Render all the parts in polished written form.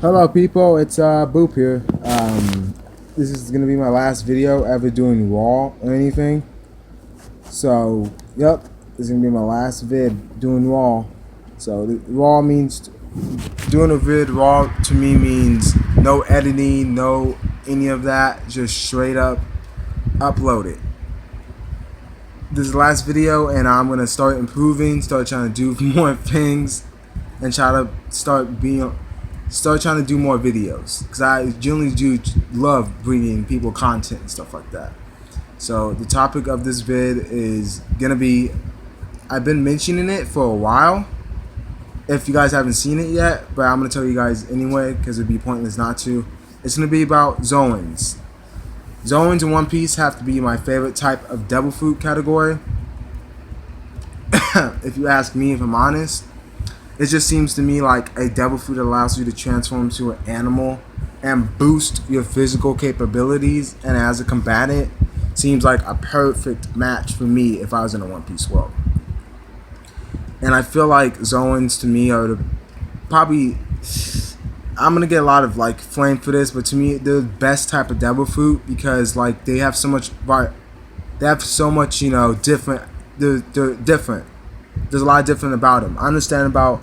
Hello people, it's Boop here. This is gonna be my last video ever doing raw or anything. So, yep, this is gonna be my last vid doing raw. So, raw means doing a vid raw to me means no editing, no any of that, just straight up upload it. This is the last video, and I'm gonna start improving, start trying to do more things, and try to start trying to do more videos, because I generally do love bringing people content and stuff like that. So the topic of this vid is gonna be, I've been mentioning it for a while if you guys haven't seen it yet, but I'm gonna tell you guys anyway because it'd be pointless not to. It's gonna be about Zoans. Zoans in One Piece have to be my favorite type of devil fruit category. If you ask me, if I'm honest, it just seems to me like a devil fruit allows you to transform into an animal and boost your physical capabilities, and as a combatant, seems like a perfect match for me if I was in a One Piece world. And I feel like Zoans to me are probably, I'm gonna get a lot of like flame for this, but to me they're the best type of devil fruit because like they have so much, you know, different. They're different. There's a lot different about them. I understand about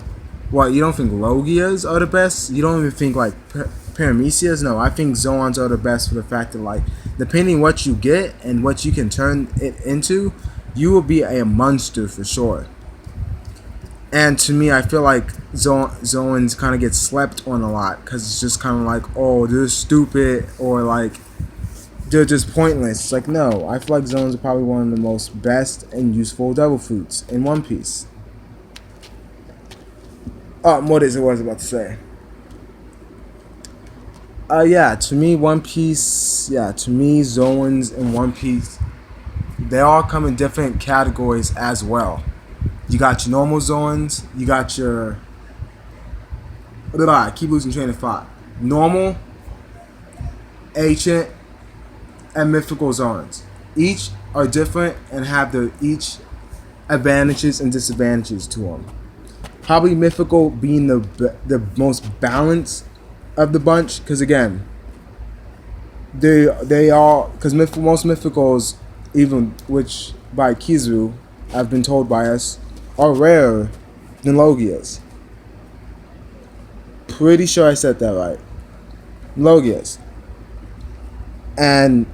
what you don't think Logias are the best. You don't even think like Paramecias. No, I think Zoans are the best for the fact that like depending what you get and what you can turn it into, you will be a monster for sure. And to me, I feel like Zoans kind of get slept on a lot because it's just kind of like, oh, they're stupid or like they're just pointless. It's like, no, I feel like Zoans are probably one of the most best and useful devil fruits in One Piece. What is it? What I was about to say? Yeah, to me, One Piece. Yeah, to me, Zoans in One Piece, they all come in different categories as well. You got your normal Zoans. You got your. I keep losing train of thought. Normal, ancient, and mythical Zoans. Each are different and have their each advantages and disadvantages to them. Probably mythical being the most balanced of the bunch, because again, they all because most mythicals, even which by Kizu, I've been told by us, are rarer than Logias. Pretty sure I said that right. Logias. And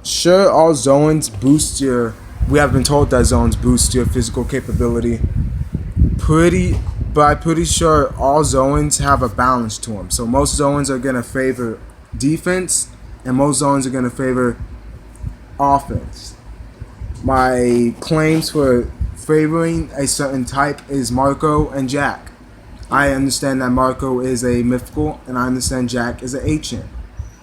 sure, all Zoans boost your. We have been told that Zoans boost your physical capability. But I'm pretty sure all Zoans have a balance to them. So most Zoans are gonna favor defense, and most Zoans are gonna favor offense. My claims for favoring a certain type is Marco and Jack. I understand that Marco is a mythical, and I understand Jack is an ancient.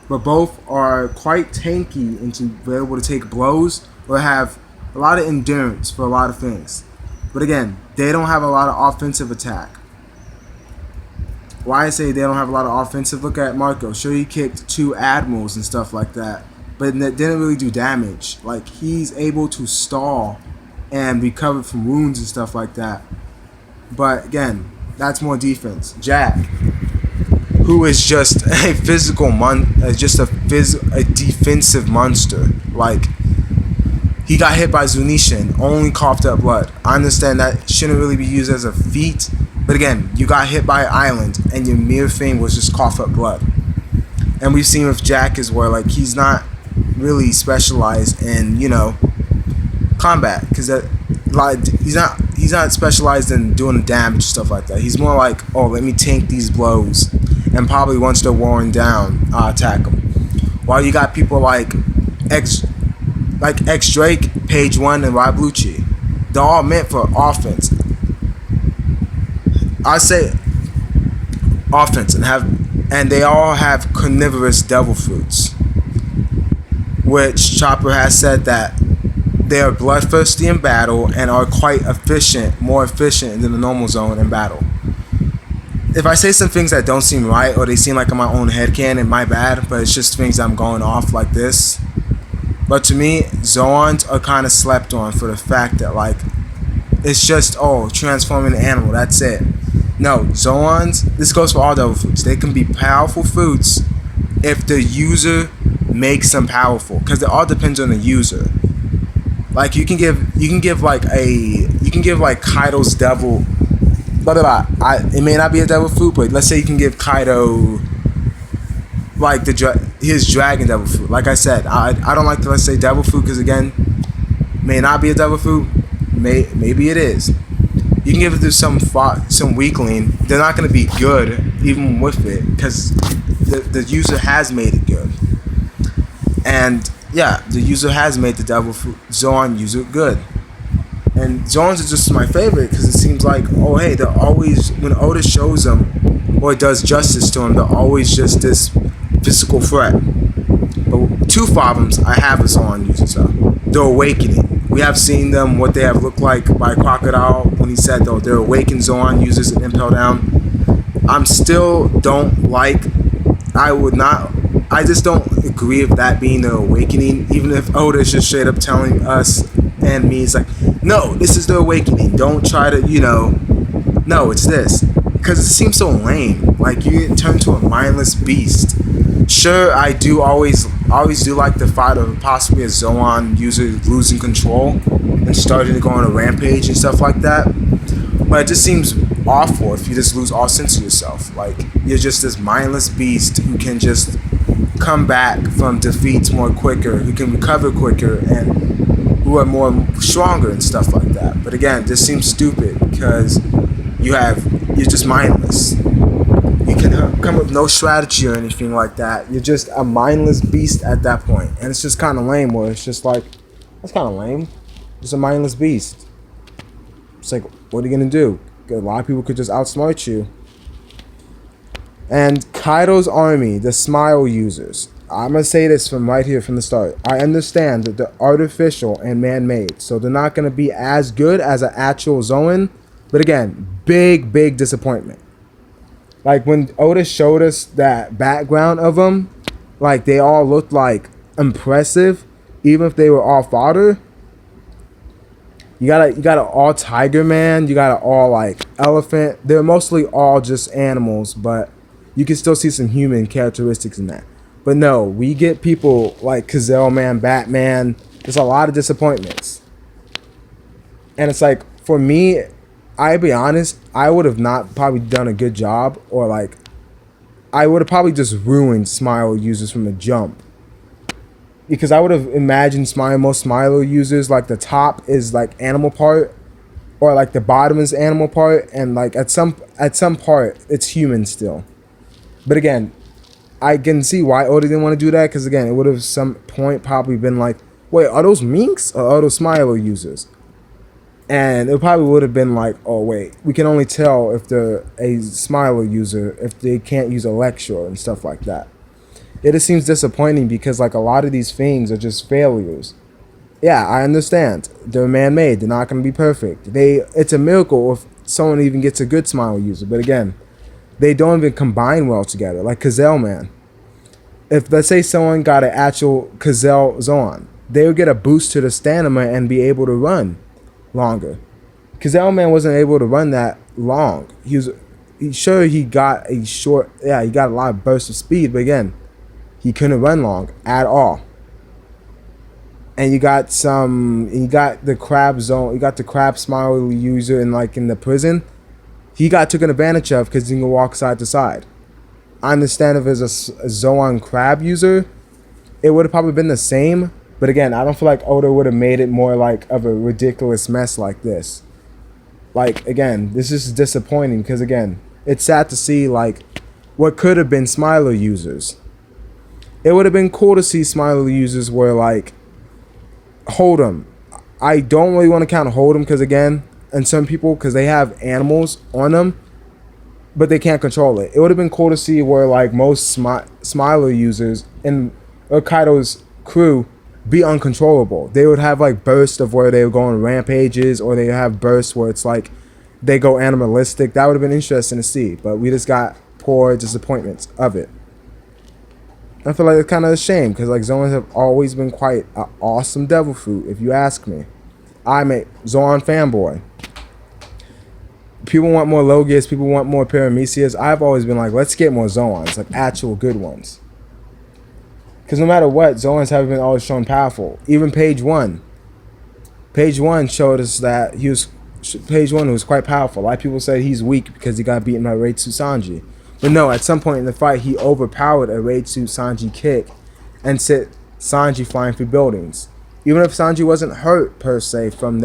But both are quite tanky and to be able to take blows or have a lot of endurance for a lot of things. But again, they don't have a lot of offensive attack. Why I say they don't have a lot of offensive, look at Marco. Sure, he kicked 2 admirals and stuff like that, but it didn't really do damage. Like, he's able to stall and recover from wounds and stuff like that. But again, that's more defense. Jack, who is just a physical a defensive monster. Like, he got hit by Zunishin, only coughed up blood. I understand that shouldn't really be used as a feat, but again, you got hit by an island, and your mere thing was just cough up blood. And we've seen with Jack as well, like he's not really specialized in, you know, combat, because like he's not specialized in doing damage stuff like that. He's more like, oh, let me tank these blows, and probably once they're worn down, attack them. While you got people like X Drake, Page 1, and Rob Lucci, they're all meant for offense. I say offense, and they all have carnivorous devil fruits, which Chopper has said that they are bloodthirsty in battle and are quite efficient, more efficient than the normal Zoan in battle. If I say some things that don't seem right or they seem like in my own headcanon, my bad, but it's just things I'm going off like this. But to me, Zoans are kind of slept on for the fact that like it's just, oh, transforming an animal, that's it. No, Zoans, this goes for all devil fruits. They can be powerful fruits if the user makes them powerful, because it all depends on the user. Like you can give like Kaido's devil, blah blah blah. It may not be a devil fruit, but let's say you can give Kaido like his dragon devil fruit. Like I said, I don't like to, let's say, devil fruit, because again, may not be a devil fruit, maybe it is. You can give it to some weakling. They're not going to be good even with it, because the user has made it good. And yeah, the user has made the devil fruit Zoan user good. And Zoans is just my favorite because it seems like, oh hey, they're always, when Oda shows them or does justice to them, they're always just this physical threat. But two problems I have with Zoan users though. The awakening. We have seen them, what they have looked like by Crocodile when he said though they're awakened Zoan users and Impel Down. I'm still don't like, I just don't agree with that being the awakening, even if Oda is just straight up telling us and me, it's like, no, this is the awakening. Don't try to, no, it's this. Because it seems so lame. Like, you get turned to a mindless beast. Sure, I always do like the thought of possibly a Zoan user losing control and starting to go on a rampage and stuff like that. But it just seems awful if you just lose all sense of yourself. Like, you're just this mindless beast who can just come back from defeats more quicker, who can recover quicker, and who are more stronger and stuff like that. But again, this seems stupid because you're just mindless. You can come up with no strategy or anything like that. You're just a mindless beast at that point. And it's just kind of lame, where it's just like, that's kind of lame. Just a mindless beast. It's like, what are you going to do? A lot of people could just outsmart you. And Kaido's army, the Smile users. I'm going to say this from right here from the start. I understand that they're artificial and man-made, so they're not going to be as good as an actual Zoan. But again, big disappointment. Like, when Oda showed us that background of them, like, they all looked like impressive, even if they were all fodder. You got an all tiger man, you got an all like elephant. They're mostly all just animals, but you can still see some human characteristics in that. But no, we get people like Gazelle Man, Batman. There's a lot of disappointments. And it's like, for me, I'll be honest, I would have not probably done a good job, or like, I would have probably just ruined Smile users from the jump. Because I would have imagined most Smilo users, like the top is like animal part, or like the bottom is animal part, and like at some part it's human still. But again, I can see why Oda didn't want to do that, because again, it would have some point probably been like, wait, are those minks or are those Smilo users? And it probably would have been like, oh wait, we can only tell if they're a Smilo user if they can't use Electro and stuff like that. It just seems disappointing because like a lot of these things are just failures. Yeah, I understand. They're man-made. They're not going to be perfect. It's a miracle if someone even gets a good Smile user. But again, they don't even combine well together. Like Gazelle Man. If, let's say, someone got an actual Gazelle Zoan, they would get a boost to the stamina and be able to run longer. Gazelle Man wasn't able to run that long. He got a lot of bursts of speed, but again, he couldn't run long at all. And you got the crab zone. You got the crab Smile user in the prison. He got taken advantage of because he can walk side to side. I understand if it's a Zoan crab user, it would have probably been the same. But again, I don't feel like Oda would have made it more like of a ridiculous mess like this. Like, again, this is disappointing because again, it's sad to see like what could have been Smiler users. It would have been cool to see Smiler users where like Hold'em. I don't really want to count Hold'em because again, and some people, because they have animals on them, but they can't control it. It would have been cool to see where like most Smiler users in Kaido's crew be uncontrollable. They would have like bursts of where they would go on rampages, or they have bursts where it's like they go animalistic. That would have been interesting to see, but we just got poor disappointments of it. I feel like it's kind of a shame because like Zoans have always been quite an awesome devil fruit, if you ask me. I'm a Zoan fanboy. People want more Logias, people want more Paramecias. I've always been like, let's get more Zoans, like actual good ones. Because no matter what, Zoans have been always shown powerful. Even page 1. Page 1 showed us that page 1 was quite powerful. A lot of people said he's weak because he got beaten by Reitsu Sanji. But no, at some point in the fight, he overpowered a Reitsu Sanji kick and sent Sanji flying through buildings. Even if Sanji wasn't hurt, per se, from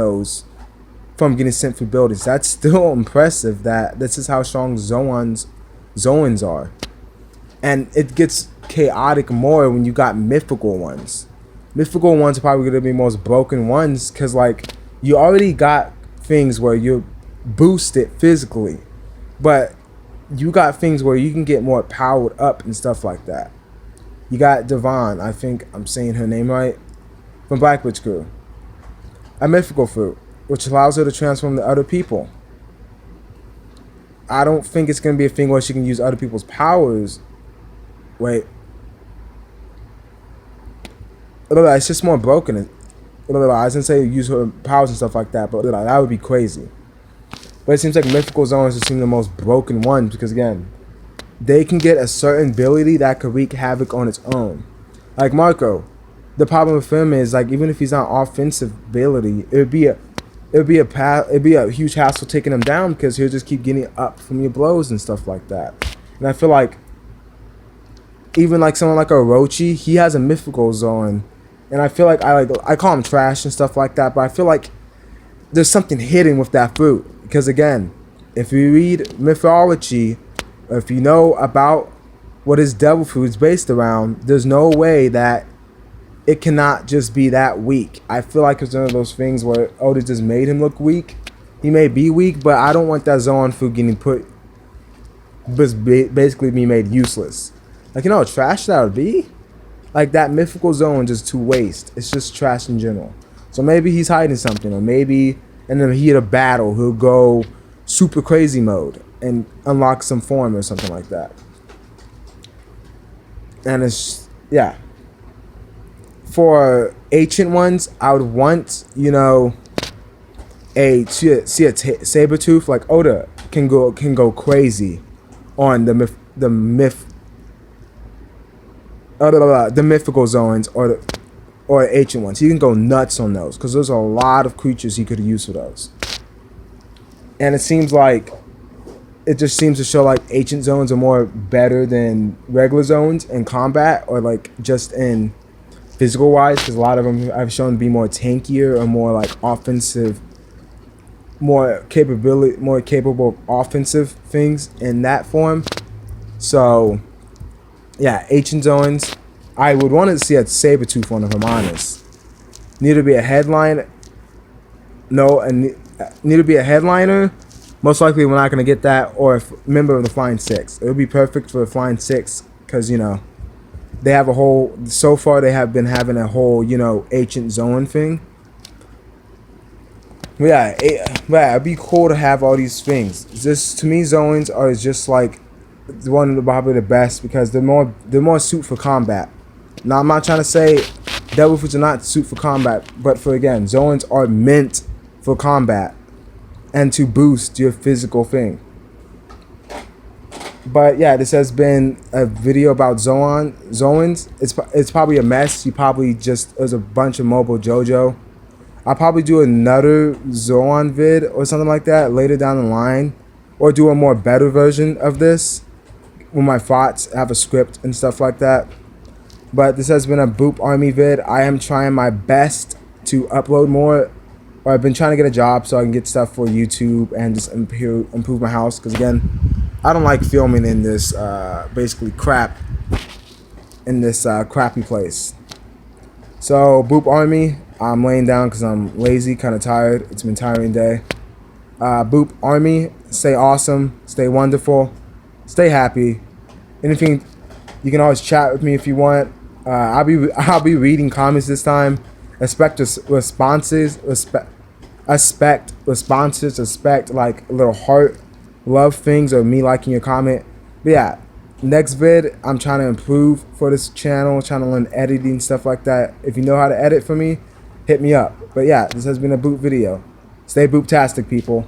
getting sent through buildings, that's still impressive that this is how strong Zoans are. And it gets chaotic more when you got mythical ones. Mythical ones are probably going to be most broken ones because, like, you already got things where you're boosted physically, but you got things where you can get more powered up and stuff like that. You got Devon, I think I'm saying her name right, from Black Witch Crew. A mythical fruit, which allows her to transform to other people. I don't think it's going to be a thing where she can use other people's powers. Wait. It's just more broken. I was going to say use her powers and stuff like that, but that would be crazy. But it seems like mythical zones seem the most broken ones because, again, they can get a certain ability that could wreak havoc on its own. Like Marco, the problem with him is, like, even if he's not offensive ability, it'd be a huge hassle taking him down because he'll just keep getting up from your blows and stuff like that. And I feel like even like someone like Orochi, he has a mythical zone, and I feel like I call him trash and stuff like that, but I feel like there's something hidden with that fruit. Because again, if you read mythology, or if you know about what his devil fruit is based around, there's no way that it cannot just be that weak. I feel like it's one of those things where Oda just made him look weak. He may be weak, but I don't want that Zoan fruit getting basically be made useless. Like, you know how trash that would be? Like, that mythical zone just to waste. It's just trash in general. So maybe he's hiding something, or maybe in the heat of battle, he'll go super crazy mode and unlock some form or something like that. And it's, yeah. For ancient ones, I would want, you know, see a Sabretooth. Like, Oda can go crazy on the mythical zones or ancient ones. He can go nuts on those because there's a lot of creatures he could use for those. And it seems like it just seems to show like ancient zones are more better than regular zones in combat, or like just in physical wise, because a lot of them I've shown to be more tankier or more like offensive, more capable of offensive things in that form. So yeah, ancient zones. I would want to see a Sabretooth one, if I'm honest. Need to be a headline. No, and need to be a headliner. Most likely we're not going to get that, or a member of the Flying Six. It would be perfect for the Flying Six because, you know, they have a whole, so far they have been having a whole, you know, ancient zone thing. But yeah, it'd be cool to have all these things. Just, to me, zones are just like one of the probably the best because they're more suited for combat. Now, I'm not trying to say devil fruits are not suited for combat, but for, again, zones are meant for combat and to boost your physical thing. But yeah, this has been a video about Zoans. It's probably a mess. You probably just, there's a bunch of mobile JoJo. I'll probably do another Zoan vid or something like that later down the line, or do a more better version of this with my thoughts, have a script and stuff like that. But this has been a Boop Army vid. I am trying my best to upload more, or I've been trying to get a job so I can get stuff for YouTube and just improve my house. Because again, I don't like filming in this basically crap, in this crappy place. So Boop Army, I'm laying down because I'm lazy, kind of tired. It's been a tiring day. Boop Army, stay awesome, stay wonderful, stay happy. Anything, you can always chat with me if you want. I'll be reading comments this time. Expect responses, expect like a little heart, love things, or me liking your comment. But yeah, next vid, I'm trying to improve for this channel, trying to learn editing, stuff like that. If you know how to edit for me, hit me up. But yeah, this has been a Boop video. Stay booptastic, people.